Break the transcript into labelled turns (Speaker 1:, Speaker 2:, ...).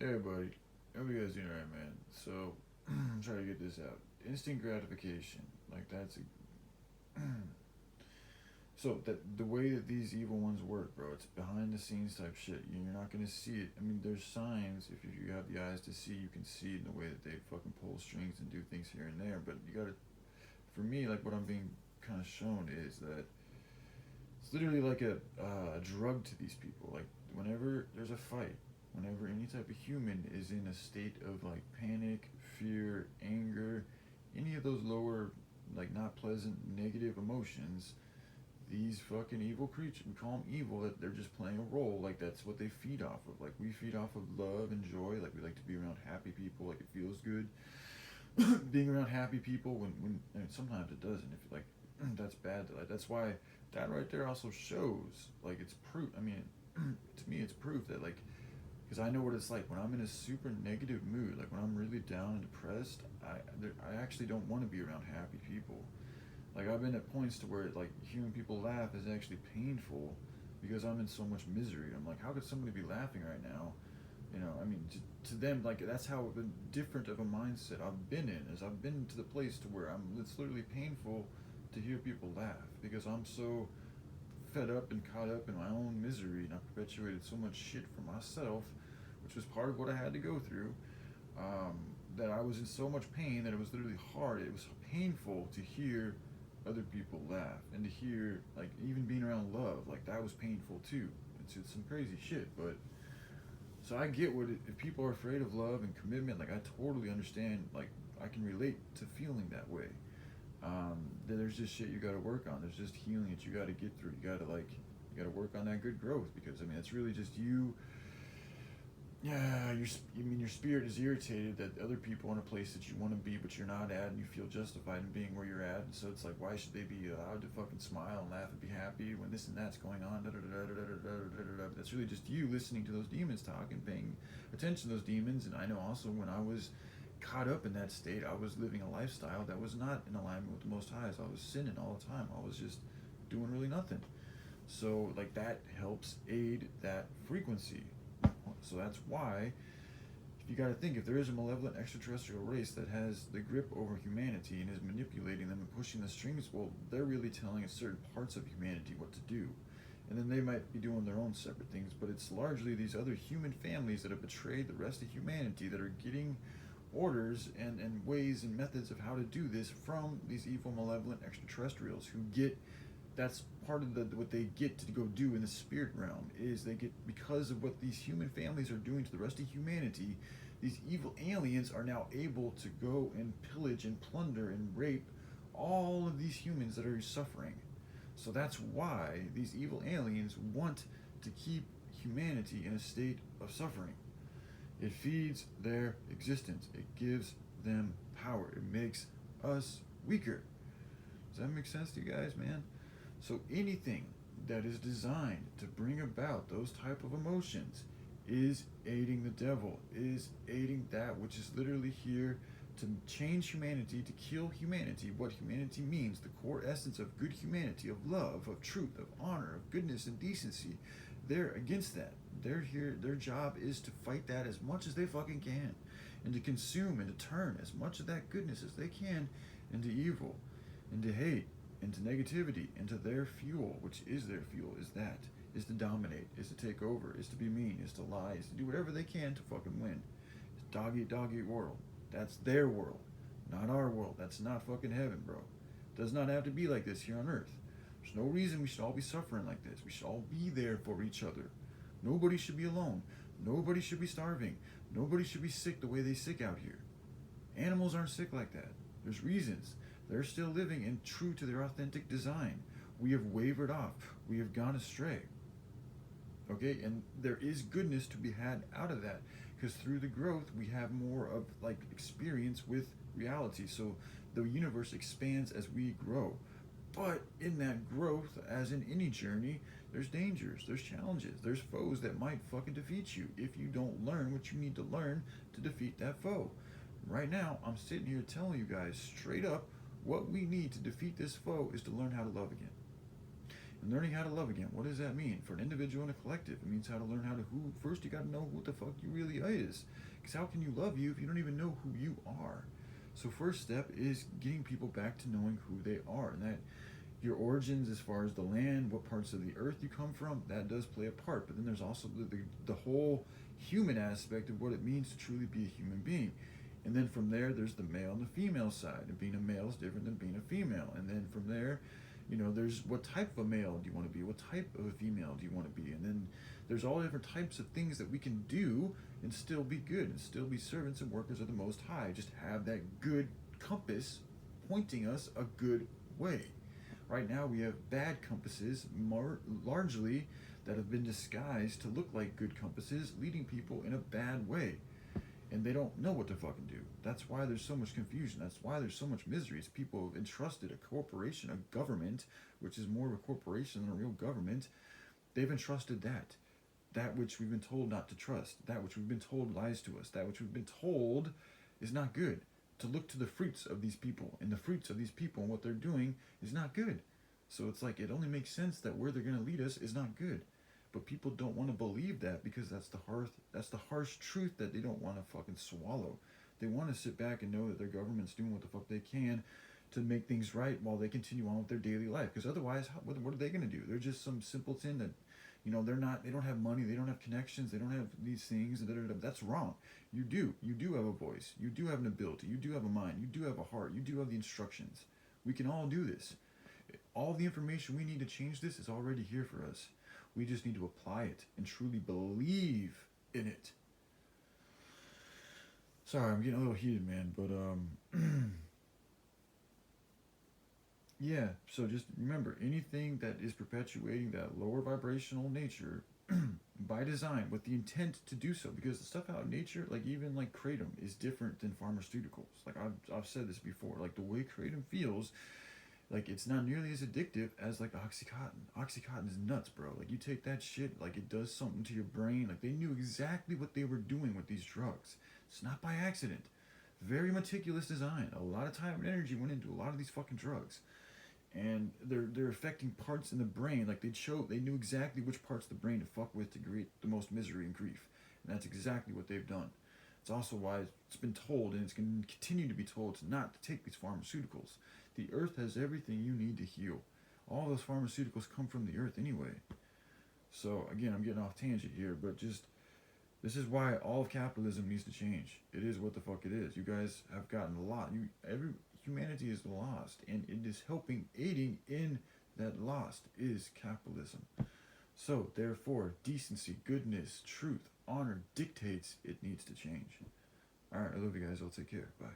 Speaker 1: Hey everybody, hope you guys doing alright, man. So, I'm trying to get this out. Instant gratification, like that's a, so that the way that these evil ones work, bro. It's behind the scenes type shit. You're not gonna see it. I mean, there's signs. If you have the eyes to see, you can see it in the way that they fucking pull strings and do things here and there. But you gotta, for me, like what I'm being kind of shown is that it's literally like a drug to these people. Like whenever there's a fight, whenever any type of human is in a state of like panic, fear, anger, any of those lower, like not pleasant, negative emotions, these fucking evil creatures, we call them evil, that they're just playing a role. Like that's what they feed off of. Like we feed off of love and joy. Like we like to be around happy people. Like it feels good being around happy people when I mean, sometimes it doesn't. If like that's bad. Like that's why that right there also shows like it's proof. I mean, to me, it's proof that like because I know what it's like when I'm in a super negative mood. Like when I'm really down and depressed, I actually don't want to be around happy people. Like I've been at points to where like hearing people laugh is actually painful because I'm in so much misery. I'm like, how could somebody be laughing right now? I mean, to them, like that's how different of a mindset I've been in. Is I've been to the place to where it's literally painful to hear people laugh because I'm so fed up and caught up in my own misery, and I perpetuated so much shit for myself, which was part of what I had to go through. Um, that I was in so much pain that it was literally hard. It was painful to hear other people laugh and to hear like even being around love, like that was painful too. It's some crazy shit, but so I get what if people are afraid of love and commitment. Like I totally understand. Like I can relate to feeling that way. There's just shit you got to work on. There's just healing that you got to get through. You got to work on that good growth because I mean it's really just you. Yeah, your spirit is irritated that other people are in a place that you want to be, but you're not at, and you feel justified in being where you're at. And so it's like, why should they be allowed to fucking smile and laugh and be happy when this and that's going on? That's really just you listening to those demons talk and paying attention to those demons. And I know also when I was caught up in that state, I was living a lifestyle that was not in alignment with the Most High. So I was sinning all the time. I was just doing really nothing. So like that helps aid that frequency. So that's why you got to think if there is a malevolent extraterrestrial race that has the grip over humanity and is manipulating them and pushing the strings, well, they're really telling certain parts of humanity what to do. And then they might be doing their own separate things, but it's largely these other human families that have betrayed the rest of humanity that are getting orders and ways and methods of how to do this from these evil, malevolent extraterrestrials who get that's part of what they get to go do in the spirit realm is they get because of what these human families are doing to the rest of humanity. These evil aliens are now able to go and pillage and plunder and rape all of these humans that are suffering. So that's why these evil aliens want to keep humanity in a state of suffering. It feeds their existence. It gives them power. It makes us weaker. Does that make sense to you guys, man? So anything that is designed to bring about those type of emotions is aiding the devil, is aiding that which is literally here to change humanity, to kill humanity, what humanity means, the core essence of good humanity, of love, of truth, of honor, of goodness and decency. They're against that. They're here, their job is to fight that as much as they fucking can and to consume and to turn as much of that goodness as they can into evil, into hate, into negativity, into their fuel, which is their fuel, is to dominate, is to take over, is to be mean, is to lie, is to do whatever they can to fucking win. It's dog eat world. That's their world, not our world. That's not fucking heaven, bro. It does not have to be like this here on earth. There's no reason we should all be suffering like this. We should all be there for each other. Nobody should be alone. Nobody should be starving. Nobody should be sick the way they sick out here. Animals aren't sick like that. There's reasons. They're still living and true to their authentic design. We have wavered off. We have gone astray. Okay, and there is goodness to be had out of that because through the growth we have more of like experience with reality. So the universe expands as we grow. But in that growth, as in any journey, there's dangers, there's challenges, there's foes that might fucking defeat you if you don't learn what you need to learn to defeat that foe. Right now, I'm sitting here telling you guys straight up what we need to defeat this foe is to learn how to love again. And learning how to love again. What does that mean? For an individual and a collective, it means how to learn how to who. First, you got to know who the fuck you really is. Because how can you love you if you don't even know who you are? So first step is getting people back to knowing who they are. And that your origins as far as the land, what parts of the earth you come from, that does play a part. But then there's also the whole human aspect of what it means to truly be a human being. And then from there, there's the male and the female side. And being a male is different than being a female. And then from there, there's what type of a male do you want to be? What type of a female do you want to be? And then there's all different types of things that we can do and still be good and still be servants and workers of the Most High. Just have that good compass pointing us a good way. Right now we have bad compasses, more largely, that have been disguised to look like good compasses, leading people in a bad way. And they don't know what to fucking do. That's why there's so much confusion. That's why there's so much misery. It's people have entrusted a corporation, a government, which is more of a corporation than a real government. They've entrusted that which we've been told not to trust, that which we've been told lies to us, that which we've been told is not good. To look to the fruits of these people, and the fruits of these people and what they're doing is not good. So it's like it only makes sense that where they're going to lead us is not good. But people don't want to believe that because that's the harsh truth that they don't want to fucking swallow. They want to sit back and know that their government's doing what the fuck they can to make things right while they continue on with their daily life. Because otherwise, what are they going to do? They're just some simpleton that, they don't have money, they don't have connections, they don't have these things. That's wrong. You do have a voice. You do have an ability. You do have a mind. You do have a heart. You do have the instructions. We can all do this. All the information we need to change this is already here for us. We just need to apply it and truly believe in it. Sorry, I'm getting a little heated, man, but yeah, so just remember, anything that is perpetuating that lower vibrational nature by design with the intent to do so, because the stuff out in nature, like even like kratom, is different than pharmaceuticals. Like I've said this before, like the way kratom feels, like it's not nearly as addictive as like Oxycontin. Oxycontin is nuts, bro. Like you take that shit, like it does something to your brain. Like they knew exactly what they were doing with these drugs. It's not by accident. Very meticulous design. A lot of time and energy went into a lot of these fucking drugs. And they're affecting parts in the brain. Like they knew exactly which parts of the brain to fuck with to create the most misery and grief. And that's exactly what they've done. It's also why it's been told, and it's going to continue to be told, to not to take these pharmaceuticals. The earth has everything you need to heal. All those pharmaceuticals come from the earth anyway. So again, I'm getting off tangent here, but just this is why all of capitalism needs to change. It is what the fuck it is. You guys have gotten a lot. Humanity is lost, and it is aiding in that lost is capitalism. So therefore, decency, goodness, truth, honor dictates it needs to change. All right, I love you guys. I'll take care. Bye.